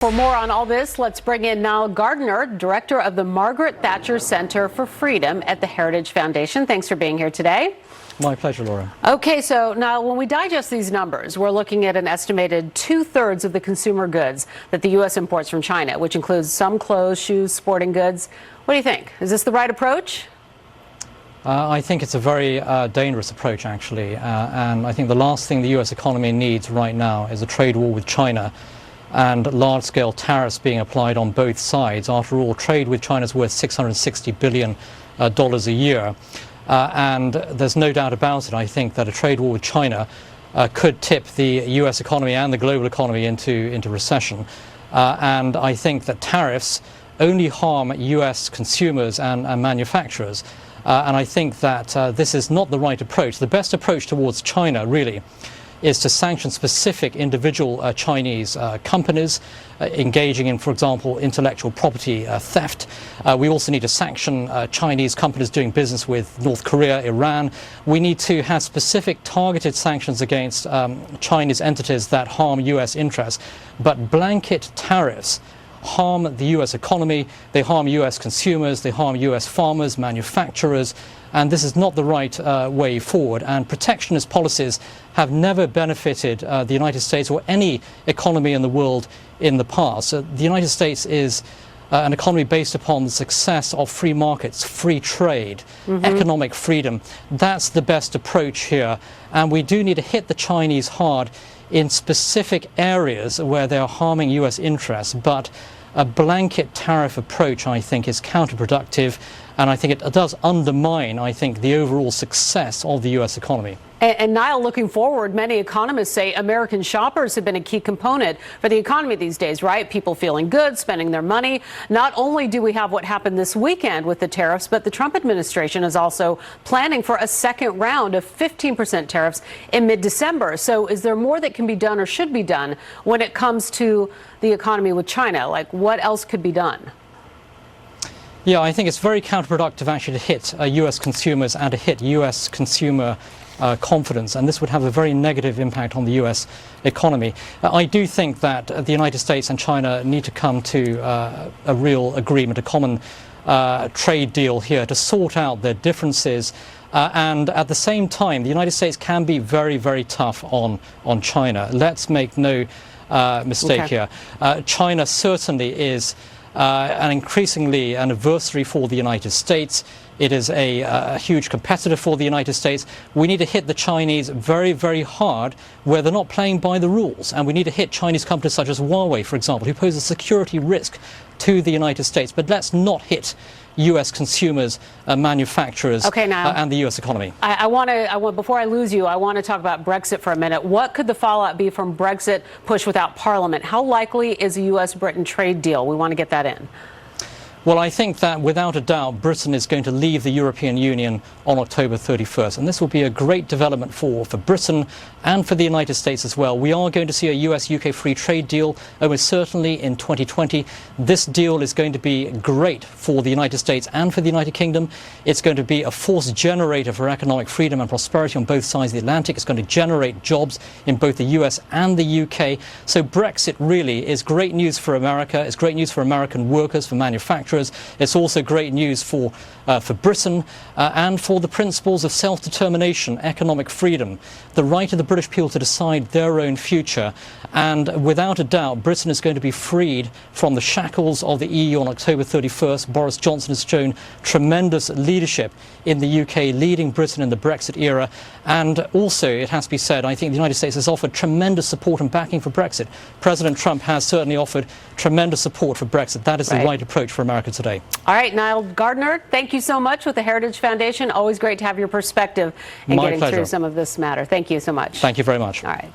For more on all this, let's bring in Nile Gardiner, director of the Margaret Thatcher Center for Freedom at the Heritage Foundation. Thanks for being here today. My pleasure, Laura. Okay, so now when we digest these numbers, we're looking at an estimated 2/3 of the consumer goods that the U.S. imports from China, which includes some clothes, shoes, sporting goods. What do you think? Is this the right approach? I think it's a very dangerous approach, actually. And I think the last thing the U.S. economy needs right now is a trade war with China and large-scale tariffs being applied on both sides. After all, trade with China is worth $660 billion a year. And there's no doubt about it, I think, that a trade war with China could tip the U.S. economy and the global economy into recession. And I think that tariffs only harm U.S. consumers and manufacturers. And I think that this is not the right approach. The best approach towards China, really, is to sanction specific individual Chinese companies engaging in, for example, intellectual property theft. We also need to sanction Chinese companies doing business with North Korea, Iran. We need to have specific targeted sanctions against Chinese entities that harm U.S. interests. But blanket tariffs harm the U.S. economy, they harm U.S. consumers, they harm U.S. farmers, manufacturers, and this is not the right way forward. And protectionist policies have never benefited the United States or any economy in the world in the past. The United States is an economy based upon the success of free markets, free trade, economic freedom. That's the best approach here. And we do need to hit the Chinese hard in specific areas where they are harming U.S. interests. But a blanket tariff approach, I think, is counterproductive. And I think it does undermine, I think, the overall success of the U.S. economy. And Niall, looking forward, many economists say American shoppers have been a key component for the economy these days, right? People feeling good, spending their money. Not only do we have what happened this weekend with the tariffs, but the Trump administration is also planning for a second round of 15% tariffs in mid-December. So is there more that can be done or should be done when it comes to the economy with China? Like, what else could be done? Yeah, I think it's very counterproductive actually to hit U.S. consumers and to hit U.S. consumer confidence, and this would have a very negative impact on the U.S. economy. I do think that the United States and China need to come to a real agreement, a common trade deal here to sort out their differences. And at the same time, the United States can be very, very tough on China. Let's make no mistake here. China certainly is and increasingly an adversary for the United States. It is a huge competitor for the United States. We need to hit the Chinese very, very hard where they're not playing by the rules. And we need to hit Chinese companies such as Huawei, for example, who pose a security risk to the United States. But let's not hit U.S. consumers, manufacturers, and the U.S. economy. I want before I lose you, I want to talk about Brexit for a minute. What could the fallout be from Brexit push without Parliament? How likely is a U.S.-Britain trade deal? We want to get that in. Well, I think that without a doubt, Britain is going to leave the European Union on October 31st. And this will be a great development for Britain and for the United States as well. We are going to see a US-UK free trade deal, almost certainly in 2020. This deal is going to be great for the United States and for the United Kingdom. It's going to be a force generator for economic freedom and prosperity on both sides of the Atlantic. It's going to generate jobs in both the US and the UK. So Brexit really is great news for America. It's great news for American workers, for manufacturers. It's also great news for Britain and for the principles of self-determination, economic freedom, the right of the British people to decide their own future. And without a doubt, Britain is going to be freed from the shackles of the EU on October 31st. Boris Johnson has shown tremendous leadership in the UK, leading Britain in the Brexit era. And also, it has to be said, I think the United States has offered tremendous support and backing for Brexit. President Trump has certainly offered tremendous support for Brexit. That is the right approach for America today. All right, Nile Gardiner, thank you so much with the Heritage Foundation. Always great to have your perspective in getting through some of this matter. Thank you so much. Thank you very much. All right.